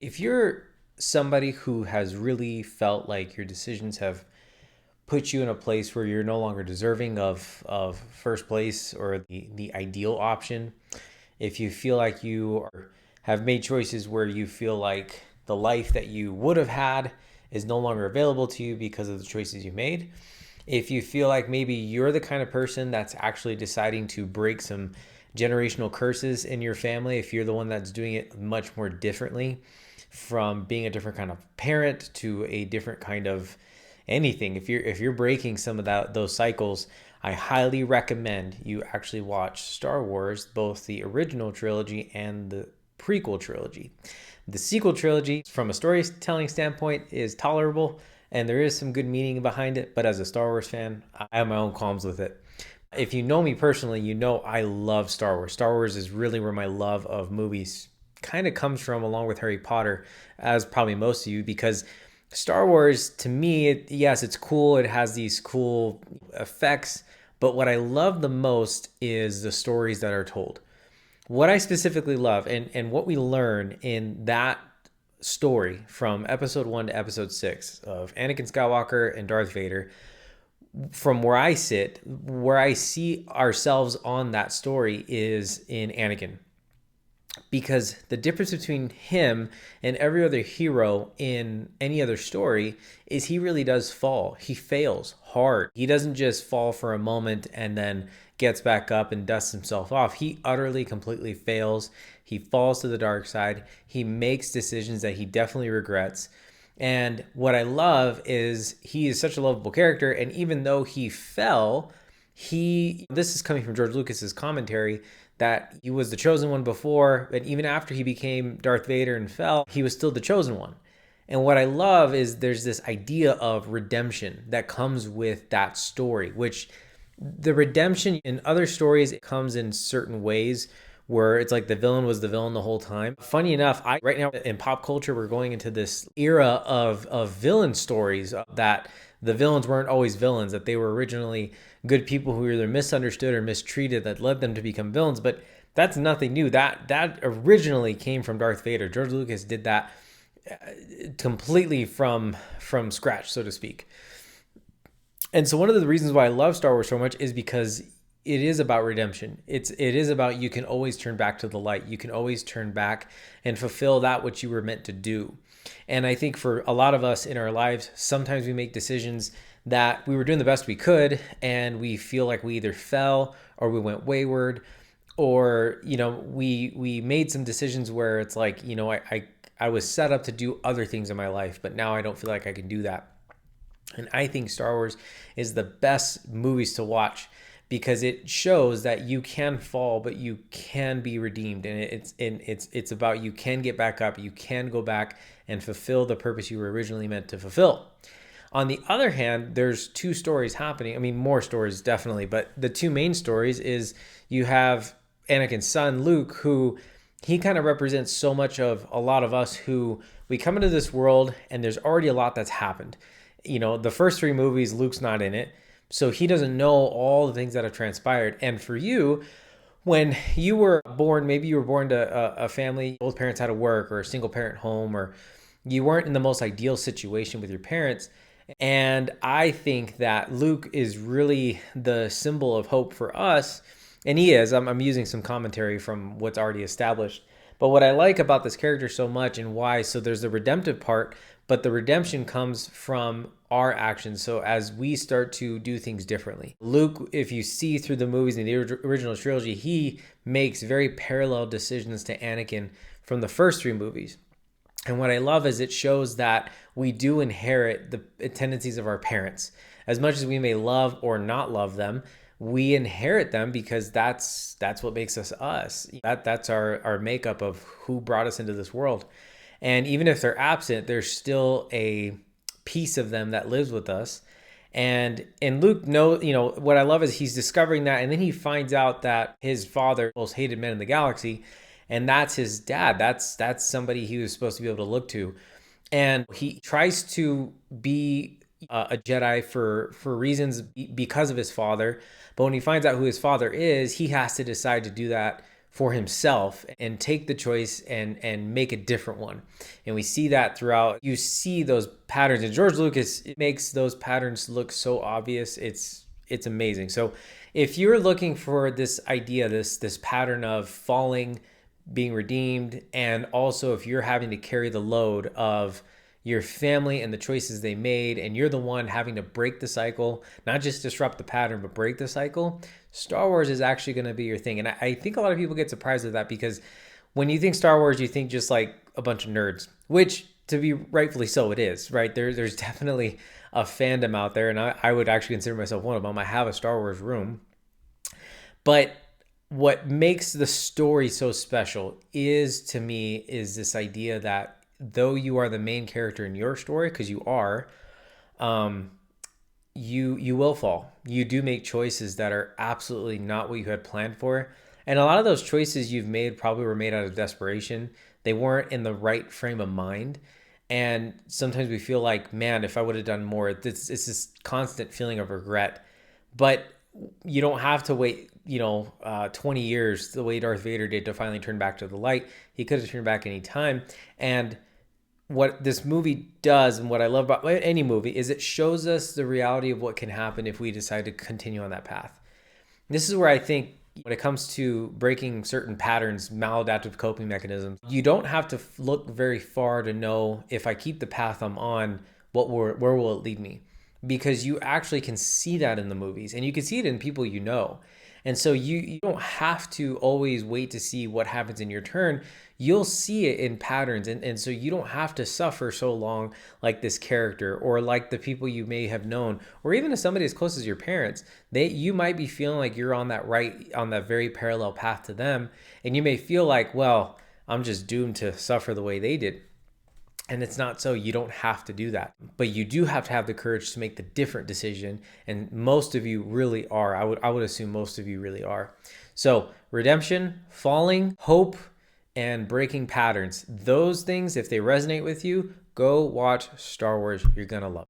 If you're somebody who has really felt like your decisions have put you in a place where you're no longer deserving of first place or the ideal option, if you feel like have made choices where you feel like the life that you would have had is no longer available to you because of the choices you made, if you feel like maybe you're the kind of person that's actually deciding to break some generational curses in your family, if you're the one that's doing it much more differently, from being a different kind of parent to a different kind of anything, if you're breaking some of those cycles, I highly recommend you actually watch Star Wars, both the original trilogy and the prequel trilogy. The sequel trilogy, from a storytelling standpoint, is tolerable and there is some good meaning behind it, but as a Star Wars fan, I have my own qualms with it. If you know me personally, you know I love Star Wars. Star Wars is really where my love of movies kind of comes from, along with Harry Potter, as probably most of you, because Star Wars, to me, yes, it's cool. It has these cool effects, but what I love the most is the stories that are told. What I specifically love, and what we learn in that story from episode 1 to episode 6 of Anakin Skywalker and Darth Vader, from where I sit, where I see ourselves on that story is in Anakin, because the difference between him and every other hero in any other story is he really does fall. He fails hard. He doesn't just fall for a moment and then gets back up and dusts himself off. He utterly, completely fails. He falls to the dark side. He makes decisions that he definitely regrets. And what I love is he is such a lovable character. And even though he fell, this is coming from George Lucas's commentary, that he was the chosen one before, but even after he became Darth Vader and fell, he was still the chosen one. And what I love is there's this idea of redemption that comes with that story, which the redemption in other stories, it comes in certain ways where it's like the villain was the villain the whole time. Funny enough, right now in pop culture, we're going into this era of villain stories, that the villains weren't always villains, that they were originally good people who were either misunderstood or mistreated that led them to become villains. But that's nothing new. That originally came from Darth Vader. George Lucas did that completely from scratch, so to speak. And so one of the reasons why I love Star Wars so much is because it is about redemption. It is about, you can always turn back to the light. You can always turn back and fulfill that which you were meant to do. And I think for a lot of us in our lives, sometimes we make decisions that we were doing the best we could, and we feel like we either fell or we went wayward, or we made some decisions where it's like, I was set up to do other things in my life, but now I don't feel like I can do that. And I think Star Wars is the best movies to watch because it shows that you can fall, but you can be redeemed. And it's about, you can get back up, you can go back and fulfill the purpose you were originally meant to fulfill. On the other hand, there's two stories happening. I mean, more stories definitely, but the two main stories is you have Anakin's son, Luke, who he kind of represents so much of a lot of us who we come into this world and there's already a lot that's happened. The first three movies, Luke's not in it. So he doesn't know all the things that have transpired. And for you, when you were born, maybe you were born to a family, both parents had to work, or a single parent home, or you weren't in the most ideal situation with your parents. And I think that Luke is really the symbol of hope for us. And he is. I'm using some commentary from what's already established. But what I like about this character so much, and why, so there's the redemptive part, but the redemption comes from our actions. So as we start to do things differently. Luke, if you see through the movies in the original trilogy, he makes very parallel decisions to Anakin from the first three movies. And what I love is it shows that we do inherit the tendencies of our parents. As much as we may love or not love them, we inherit them because that's what makes us us. That's our makeup of who brought us into this world. And even if they're absent, there's still a piece of them that lives with us. And Luke what I love is he's discovering that, and then he finds out that his father, most hated man in the galaxy, and that's his dad. That's somebody he was supposed to be able to look to. And he tries to be a Jedi for reasons because of his father. But when he finds out who his father is, he has to decide to do that for himself and take the choice and make a different one. And we see that throughout. You see those patterns, and George Lucas makes those patterns look so obvious. It's amazing. So if you're looking for this idea, this pattern of falling, being redeemed, and also if you're having to carry the load of your family and the choices they made, and you're the one having to break the cycle, not just disrupt the pattern, but break the cycle, Star Wars is actually going to be your thing. And I think a lot of people get surprised with that, because when you think Star Wars, you think just like a bunch of nerds, which to be rightfully so it is, right? There's definitely a fandom out there, and I would actually consider myself one of them. I have a Star Wars room. But what makes the story so special is, to me, is this idea that though you are the main character in your story, because you are, you will fall. You do make choices that are absolutely not what you had planned for. And a lot of those choices you've made probably were made out of desperation. They weren't in the right frame of mind. And sometimes we feel like, man, if I would have done more, it's this constant feeling of regret. But you don't have to wait, 20 years the way Darth Vader did to finally turn back to the light. He could have turned back any time. And what this movie does, and what I love about any movie, is it shows us the reality of what can happen if we decide to continue on that path. This is where I think when it comes to breaking certain patterns, maladaptive coping mechanisms, you don't have to look very far to know, if I keep the path I'm on, where will it lead me? Because you actually can see that in the movies, and you can see it in people you know. And so you don't have to always wait to see what happens in your turn. You'll see it in patterns. And so you don't have to suffer so long like this character, or like the people you may have known, or even as somebody as close as your parents. You might be feeling like you're on that very parallel path to them. And you may feel like, well, I'm just doomed to suffer the way they did. And it's not so. You don't have to do that. But you do have to have the courage to make the different decision. And most of you really are. I would assume most of you really are. So redemption, falling, hope, and breaking patterns. Those things, if they resonate with you, go watch Star Wars. You're going to love it.